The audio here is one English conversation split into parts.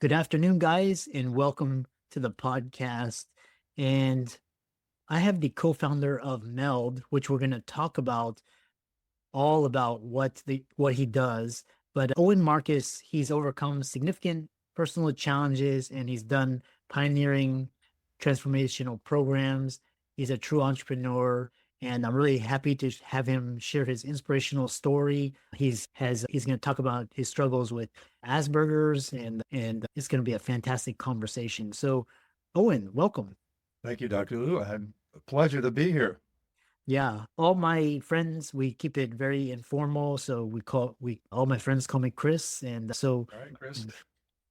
Good afternoon, guys, and welcome to the podcast. And I have the co-founder of Meld, which we're going to talk about all about what he does. But Owen Marcus, he's overcome significant personal challenges and he's done pioneering transformational programs. He's a true entrepreneur, and I'm really happy to have him share his inspirational story. He's going to talk about his struggles with Asperger's, and it's going to be a fantastic conversation. So, Owen, welcome. Thank you, Dr. Liu. A pleasure to be here. Yeah, all my friends, we keep it very informal. So we all my friends call me Chris. And so, All right, Chris.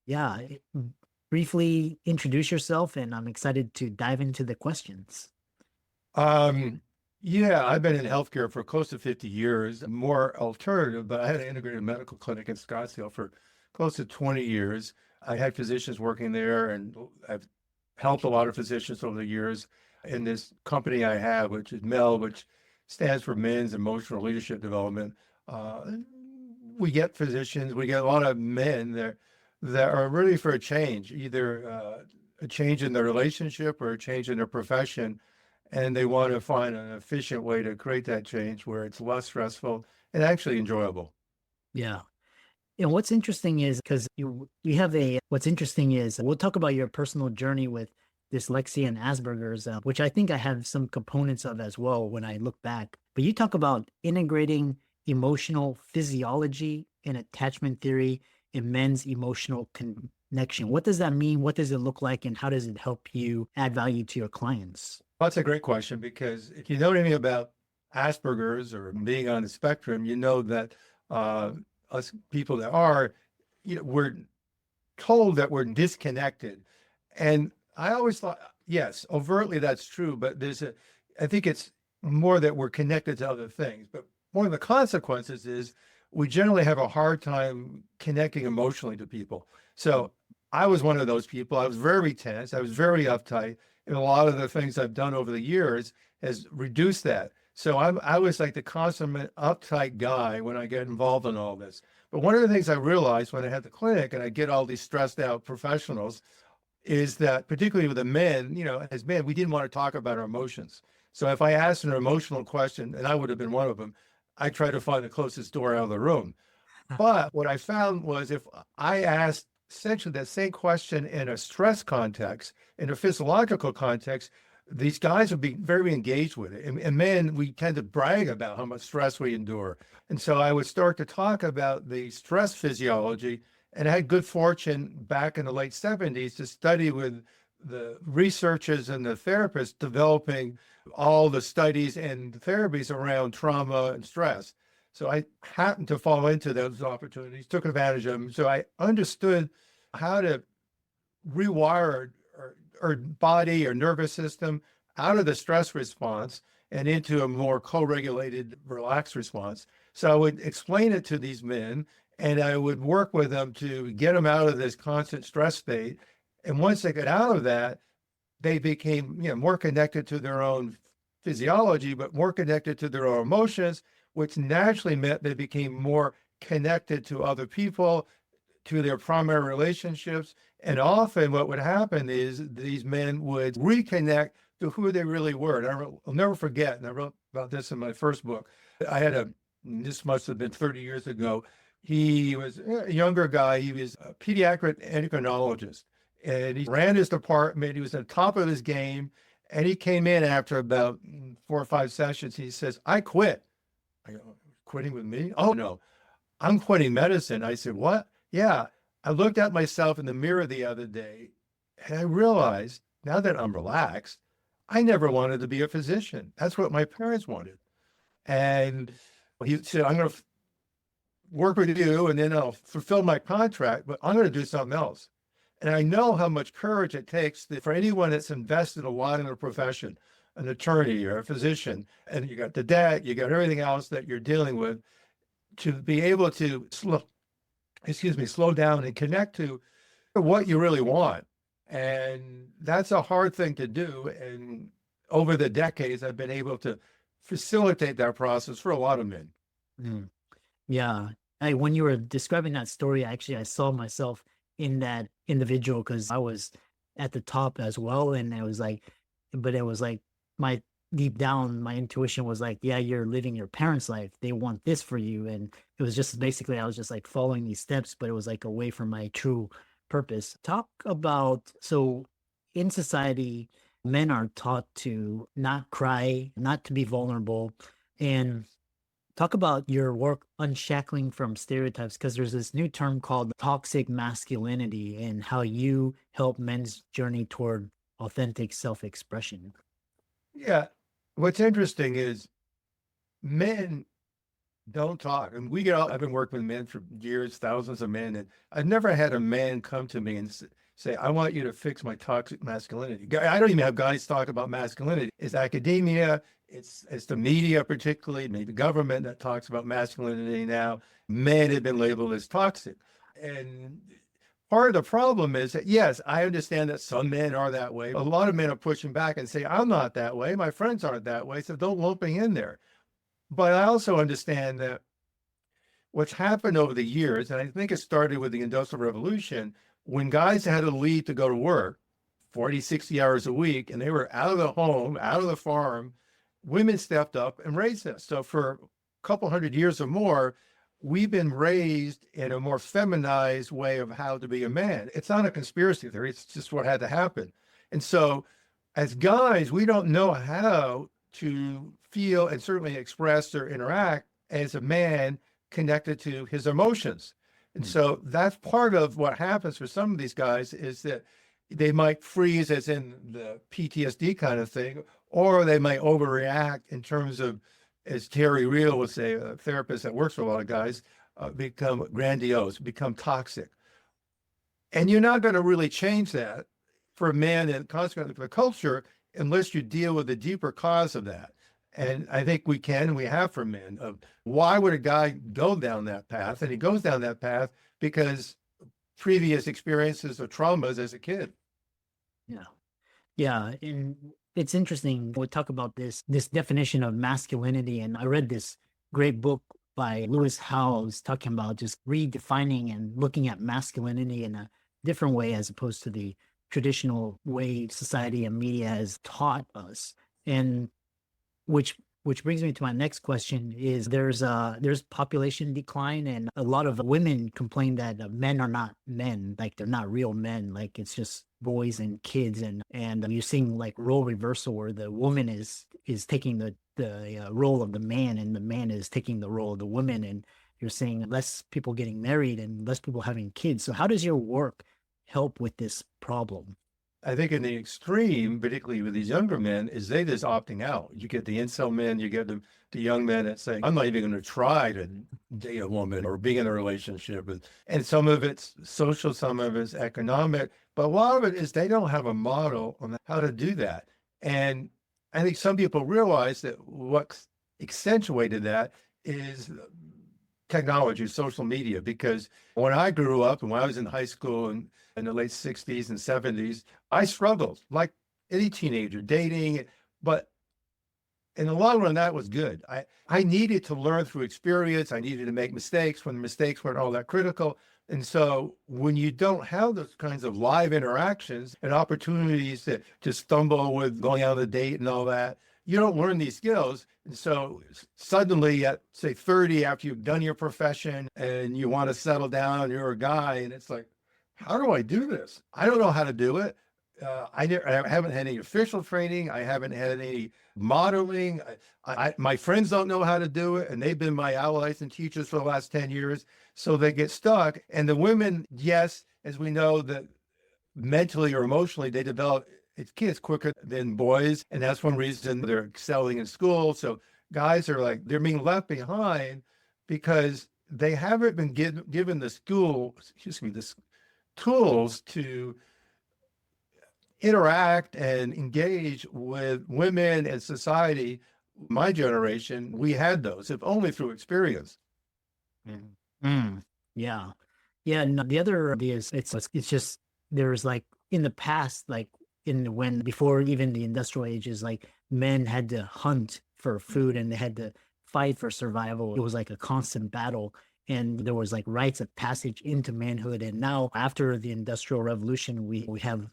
yeah, briefly introduce yourself, and I'm excited to dive into the questions. Um, yeah, I've been in healthcare for close to 50 years, more alternative, but I had an integrated medical clinic in Scottsdale for close to 20 years. I had physicians working there, and I've helped a lot of physicians over the years in this company I have, which is MEL, which stands for Men's Emotional Leadership Development. Uh, we get physicians, we get a lot of men that are ready for a change, either a change in their relationship or a change in their profession, and they want to find an efficient way to create that change where it's less stressful and actually enjoyable. Yeah. And what's interesting is because you have a what's interesting is we'll talk about your personal journey with dyslexia and Asperger's, which I think I have some components of as well when I look back. But you talk about integrating emotional physiology and attachment theory in men's emotional connection. What does that mean? What does it look like? And how does it help you add value to your clients? That's a great question because if you know anything about Asperger's or being on the spectrum, you know that uh, us people that are, we're told that we're disconnected. And I always thought, yes, overtly that's true, but I think it's more that we're connected to other things. But one of the consequences is we generally have a hard time connecting emotionally to people. So I was one of those people. I was very tense. I was very uptight. And a lot of the things I've done over the years has reduced that. So I was like the consummate uptight guy when I get involved in all this. But one of the things I realized when I had the clinic and I get all these stressed out professionals is that particularly with the men, as men, we didn't want to talk about our emotions. So if I asked an emotional question, and I would have been one of them, I try to find the closest door out of the room. But what I found was if I asked essentially that same question in a stress context, in a physiological context, these guys would be very engaged with it. And men, we tend to brag about how much stress we endure. And so I would start to talk about the stress physiology, and I had good fortune back in the late 70s to study with the researchers and the therapists developing all the studies and therapies around trauma and stress. So I happened to fall into those opportunities, took advantage of them. So I understood how to rewire our body or nervous system out of the stress response and into a more co-regulated, relaxed response. So I would explain it to these men and I would work with them to get them out of this constant stress state. And once they got out of that, they became, more connected to their own physiology, but more connected to their own emotions, which naturally meant they became more connected to other people, to their primary relationships. And often what would happen is these men would reconnect to who they really were. And I'll never forget, and I wrote about this in my first book. This must have been 30 years ago. He was a younger guy. He was a pediatric endocrinologist, and he ran his department. He was at the top of his game. And he came in after about 4 or 5 sessions. He says, I quit. I go, quitting with me? Oh, no, I'm quitting medicine. I said, what? Yeah. I looked at myself in the mirror the other day and I realized now that I'm relaxed, I never wanted to be a physician. That's what my parents wanted. And he said, I'm going to work with you and then I'll fulfill my contract, but I'm going to do something else. And I know how much courage it takes for anyone that's invested a lot in a profession, an attorney or a physician, and you got the debt, you got everything else that you're dealing with, to be able to slow down and connect to what you really want. And that's a hard thing to do. And over the decades, I've been able to facilitate that process for a lot of men. Mm. Yeah. When you were describing that story, actually, I saw myself in individual because I was at the top as well. And but it was like my deep down, my intuition was like, yeah, you're living your parents' life. They want this for you. And it was just basically, I was just like following these steps, but it was like away from my true purpose. Talk about, so in society, men are taught to not cry, not to be vulnerable. And talk about your work unshackling from stereotypes, because there's this new term called toxic masculinity and how you help men's journey toward authentic self-expression. Yeah. What's interesting is men don't talk. And I've been working with men for years, thousands of men, and I've never had a man come to me and say, I want you to fix my toxic masculinity. I don't even have guys talk about masculinity. It's academia, it's the media, particularly, maybe government that talks about masculinity now. Men have been labeled as toxic. And part of the problem is that, yes, I understand that some men are that way. A lot of men are pushing back and say, I'm not that way. My friends aren't that way. So don't lump me in there. But I also understand that what's happened over the years, and I think it started with the Industrial Revolution, when guys had to leave to go to work 40, 60 hours a week, and they were out of the home, out of the farm, women stepped up and raised us. So for a couple hundred years or more, we've been raised in a more feminized way of how to be a man. It's not a conspiracy theory. It's just what had to happen. And so as guys, we don't know how to feel and certainly express or interact as a man connected to his emotions. And so that's part of what happens for some of these guys is that they might freeze, as in the PTSD kind of thing, or they might overreact in terms of, as Terry Real would say, a therapist that works for a lot of guys, become grandiose, become toxic. And you're not going to really change that for a man and consequently for the culture unless you deal with the deeper cause of that. And I think we can, and we have for men, of why would a guy go down that path? And he goes down that path because previous experiences or traumas as a kid. Yeah. Yeah. And it's interesting. We talk about this definition of masculinity. And I read this great book by Lewis Howes talking about just redefining and looking at masculinity in a different way as opposed to the traditional way society and media has taught us. And which brings me to my next question is there's population decline, and a lot of women complain that men are not men, like they're not real men, like it's just boys and kids, and you're seeing like role reversal where the woman is taking the role of the man and the man is taking the role of the woman, and you're seeing less people getting married and less people having kids. So how does your work help with this problem? I think in the extreme, particularly with these younger men, is they just opting out. You get the incel men, you get the young men that say, I'm not even going to try to date a woman or be in a relationship. And some of it's social, some of it's economic, but a lot of it is they don't have a model on how to do that. And I think some people realize that what's accentuated that is technology, social media, because when I grew up and when I was in high school and in the late 60s and 70s, I struggled like any teenager dating, but in the long run, that was good. I needed to learn through experience. I needed to make mistakes when the mistakes weren't all that critical. And so when you don't have those kinds of live interactions and opportunities to stumble with going out on a date and all that, you don't learn these skills. And so suddenly at say 30, after you've done your profession and you want to settle down, you're a guy, and it's like, how do I do this? I don't know how to do it. I haven't had any official training. I haven't had any modeling. My friends don't know how to do it, and they've been my allies and teachers for the last 10 years. So they get stuck. And the women, yes, as we know, that mentally or emotionally, they develop kids quicker than boys. And that's one reason they're excelling in school. So guys are like, they're being left behind because they haven't been given the tools to interact and engage with women and society. My generation, we had those, if only through experience. Yeah. Yeah. No, the other idea is it's just there's like in the past, like before even the industrial ages, like men had to hunt for food and they had to fight for survival. It was like a constant battle. and there was like rites of passage into manhood. And now after the Industrial Revolution, we have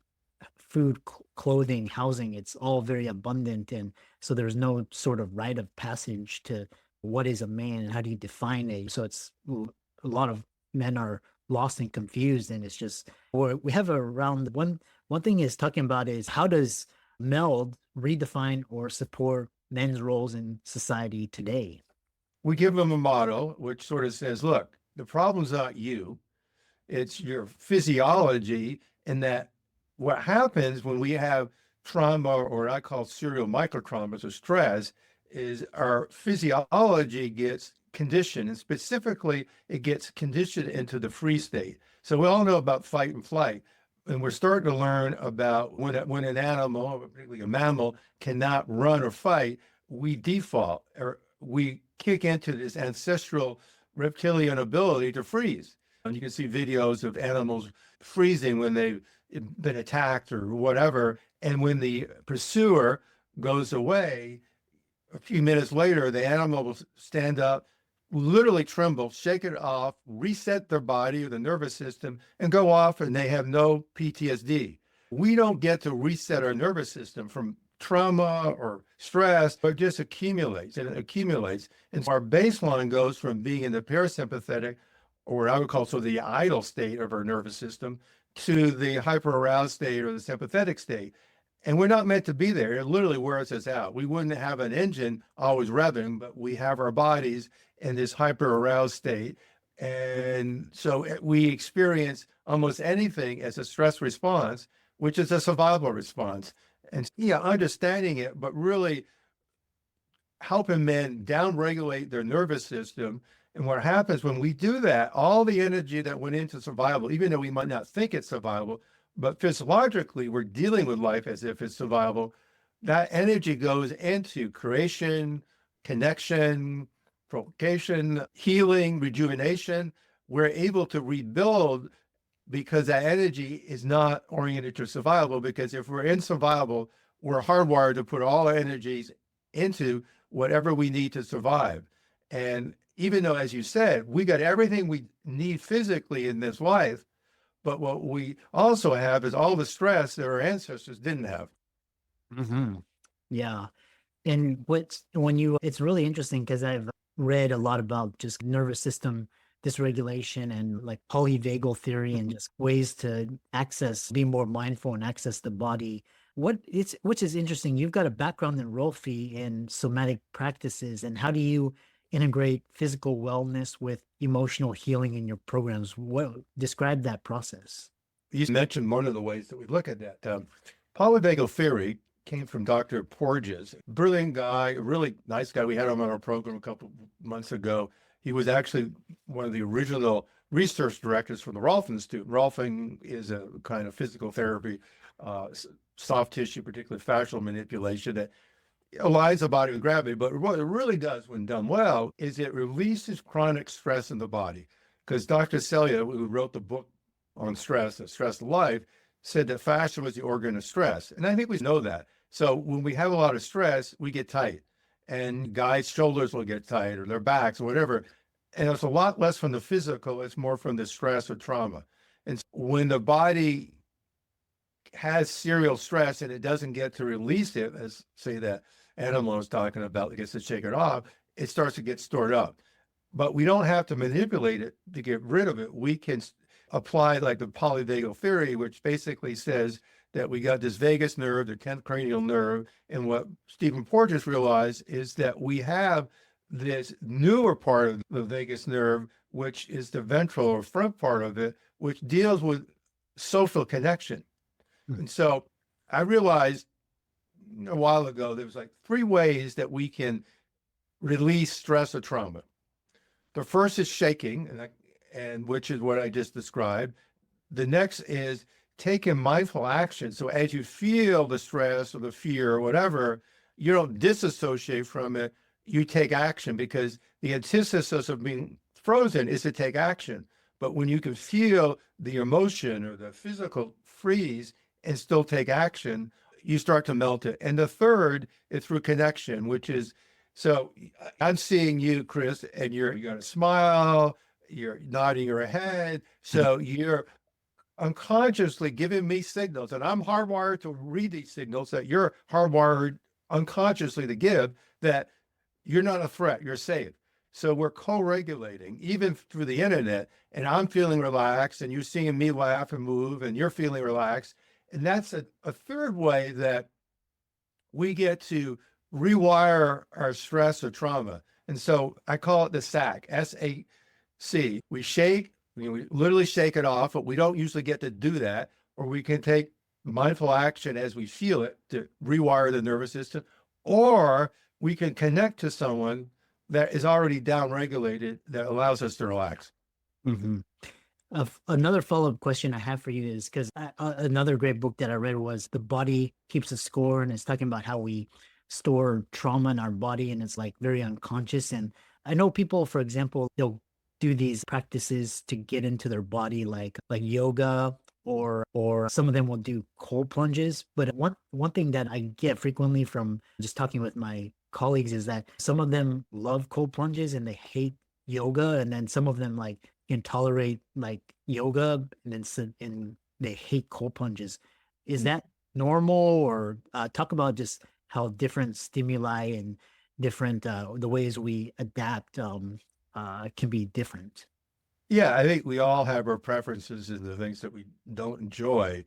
food, clothing, housing. It's all very abundant. And so there's no sort of rite of passage to what is a man and how do you define it. So it's a lot of men are lost and confused. And it's just, or we have around one thing is talking about is how does MELD redefine or support men's roles in society today? We give them a motto, which sort of says, look, the problem's not you, it's your physiology. And that what happens when we have trauma, or I call serial microtraumas or stress, is our physiology gets conditioned, and specifically it gets conditioned into the freeze state. So we all know about fight and flight, and we're starting to learn about when an animal, particularly a mammal, cannot run or fight, we default, or we kick into this ancestral reptilian ability to freeze. And you can see videos of animals freezing when they've been attacked or whatever. And when the pursuer goes away, a few minutes later, the animal will stand up, literally tremble, shake it off, reset their body or the nervous system, and go off, and they have no PTSD. We don't get to reset our nervous system from trauma or stress, but it just accumulates and it accumulates. And so our baseline goes from being in the parasympathetic, or I would call so the idle state of our nervous system, to the hyperaroused state or the sympathetic state. And we're not meant to be there. It literally wears us out. We wouldn't have an engine always revving, but we have our bodies in this hyperaroused state. And so we experience almost anything as a stress response, which is a survival response. And yeah, understanding it, but really helping men downregulate their nervous system. And what happens when we do that, all the energy that went into survival, even though we might not think it's survival, but physiologically we're dealing with life as if it's survival, that energy goes into creation, connection, provocation, healing, rejuvenation. We're able to rebuild because that energy is not oriented to survival. Because if we're in survival, we're hardwired to put all our energies into whatever we need to survive. And even though, as you said, we got everything we need physically in this life, but what we also have is all the stress that our ancestors didn't have. Mm-hmm. Yeah. And it's really interesting because I've read a lot about just nervous system dysregulation and like polyvagal theory and just ways to be more mindful and access the body. Which is interesting. You've got a background in Rolfi and somatic practices, and how do you integrate physical wellness with emotional healing in your programs? Describe that process. You mentioned one of the ways that we look at that. Polyvagal theory came from Dr. Porges, brilliant guy, a really nice guy. We had him on our program a couple months ago. He was actually one of the original research directors for the Rolf Institute. Rolfing is a kind of physical therapy, soft tissue, particularly fascial manipulation that aligns the body with gravity. But what it really does when done well is it releases chronic stress in the body. Because Dr. Celia, who wrote the book on stress, The Stress of Life, said that fascia was the organ of stress. And I think we know that. So when we have a lot of stress, we get tight. And guys' shoulders will get tight, or their backs, or whatever. And it's a lot less from the physical, it's more from the stress or trauma. And when the body has serial stress and it doesn't get to release it, as say that animal I was talking about, it gets to shake it off, it starts to get stored up. But we don't have to manipulate it to get rid of it. We can apply like the polyvagal theory, which basically says that we got this vagus nerve, the 10th cranial nerve, and what Stephen Porges realized is that we have this newer part of the vagus nerve, which is the ventral or front part of it, which deals with social connection. And so I realized a while ago, there was like 3 ways that we can release stress or trauma. The first is shaking, and which is what I just described. The next is taking mindful action. So as you feel the stress or the fear or whatever, you don't disassociate from it. You take action, because the antithesis of being frozen is to take action. But when you can feel the emotion or the physical freeze and still take action, you start to melt it. And the third is through connection, which is, so I'm seeing you, Chris, and you got a smile, you're nodding your head. So you're unconsciously giving me signals, and I'm hardwired to read these signals that you're hardwired unconsciously to give, that you're not a threat, you're safe. So we're co-regulating even through the internet, and I'm feeling relaxed and you're seeing me laugh and move and you're feeling relaxed. And that's a third way that we get to rewire our stress or trauma. And so I call it the SAC, SAC. We shake, we literally shake it off, but we don't usually get to do that. Or we can take mindful action as we feel it to rewire the nervous system, or we can connect to someone that is already down-regulated that allows us to relax. Mm-hmm. Another follow-up question I have for you is because another great book that I read was The Body Keeps a Score, and it's talking about how we store trauma in our body, and it's like very unconscious. And I know people, for example, they'll do these practices to get into their body, like yoga, or some of them will do cold plunges. But one thing that I get frequently from just talking with my colleagues is that some of them love cold plunges and they hate yoga, and then some of them like can tolerate like yoga and they hate cold plunges. Is that normal? Or talk about just how different stimuli and different the ways we adapt can be different. Yeah, I think we all have our preferences and the things that we don't enjoy.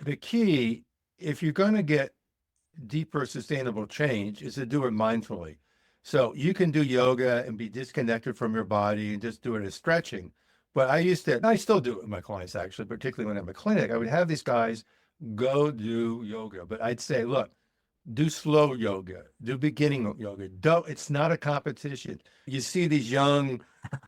The key, if you're going to get deeper sustainable change, is to do it mindfully. So you can do yoga and be disconnected from your body and just do it as stretching. But I still do it with my clients, actually, particularly when I'm a clinic. I would have these guys go do yoga, but I'd say, look, do slow yoga, do beginning yoga. It's not a competition. You see these young,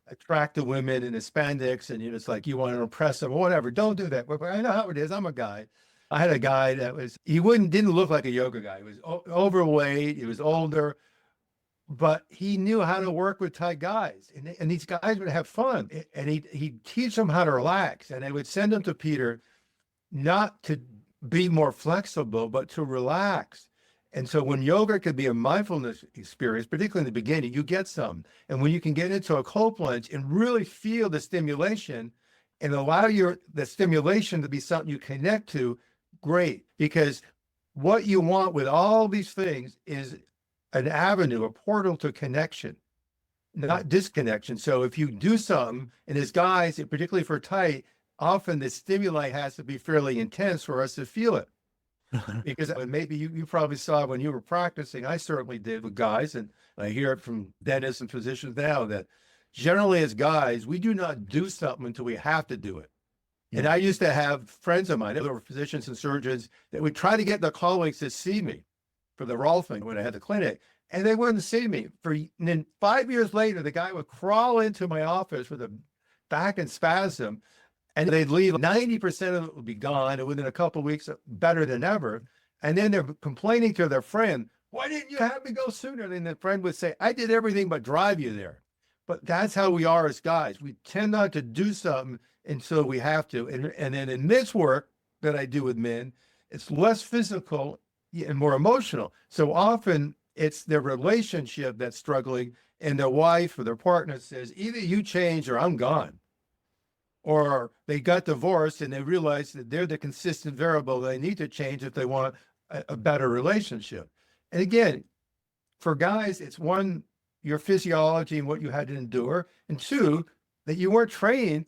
attractive women in the spandex, and it's like you want to impress them or whatever. Don't do that. But I know how it is. I'm a guy. I had a guy that didn't look like a yoga guy. He was overweight. He was older, but he knew how to work with tight guys. And these guys would have fun. And he'd teach them how to relax. And they would send them to Peter, not to be more flexible, but to relax. And so when yoga could be a mindfulness experience, particularly in the beginning, you get some. And when you can get into a cold plunge and really feel the stimulation and allow the stimulation to be something you connect to, great. Because what you want with all these things is an avenue, a portal to connection, not disconnection. So if you do something, and as guys, particularly for tight, often the stimuli has to be fairly intense for us to feel it. Because maybe you probably saw when you were practicing, I certainly did with guys, and I hear it from dentists and physicians now that generally as guys, we do not do something until we have to do it. Yeah. And I used to have friends of mine that were physicians and surgeons that would try to get their colleagues to see me for the Rolfing when I had the clinic, and they wouldn't see me. And then 5 years later, the guy would crawl into my office with a back and spasm, and they'd leave. 90% of it would be gone, and within a couple of weeks, better than ever. And then they're complaining to their friend, "Why didn't you have me go sooner?" And the friend would say, "I did everything but drive you there." But that's how we are as guys. We tend not to do something until we have to. And then in this work that I do with men, it's less physical and more emotional. So often it's their relationship that's struggling, and their wife or their partner says, either you change or I'm gone. Or they got divorced and they realize that they're the consistent variable they need to change if they want a better relationship. And again, for guys, it's one, your physiology and what you had to endure, and two, that you weren't trained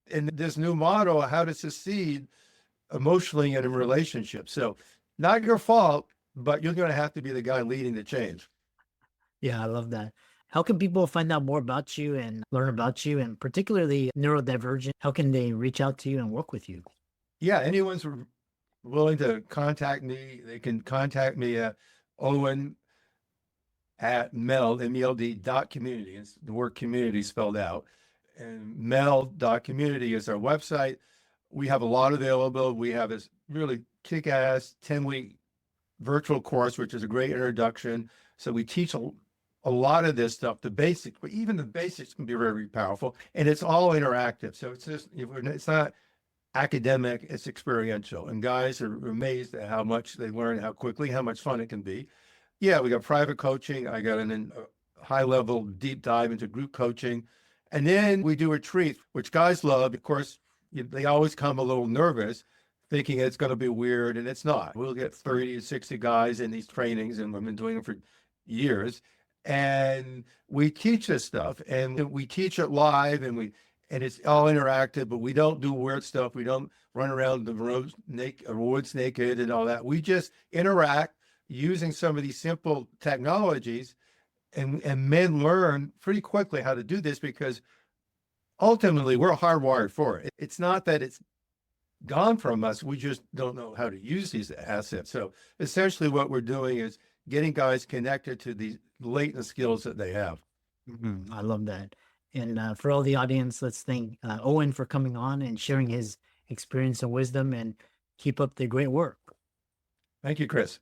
in this new model of how to succeed emotionally in a relationship. So not your fault, but you're going to have to be the guy leading the change. Yeah, I love that. How can people find out more about you and learn about you, and particularly neurodivergent? How can they reach out to you and work with you? Yeah, anyone's willing to contact me, they can contact me at Owen at meld, MELD.community. It's the word community spelled out. And meld.community is our website. We have a lot available. We have this really kick-ass 10-week virtual course, which is a great introduction. So we teach a lot of this stuff, the basics, but even the basics can be very powerful, and it's all interactive. So it's not academic, it's experiential. And guys are amazed at how much they learn, how quickly, how much fun it can be. Yeah, we got private coaching. I got a high level deep dive into group coaching. And then we do retreat, which guys love. Of course, they always come a little nervous, thinking it's going to be weird, and it's not. We'll get 30 to 60 guys in these trainings, and we've been doing them for years. And we teach this stuff, and we teach it live, and it's all interactive, but we don't do weird stuff. We don't run around the woods naked and all that. We just interact using some of these simple technologies, and men learn pretty quickly how to do this because ultimately we're hardwired for it. It's not that it's gone from us. We just don't know how to use these assets. So essentially what we're doing is getting guys connected to these latent skills that they have. I love that. And for all the audience, let's thank Owen for coming on and sharing his experience and wisdom, and keep up the great work. Thank you, Chris.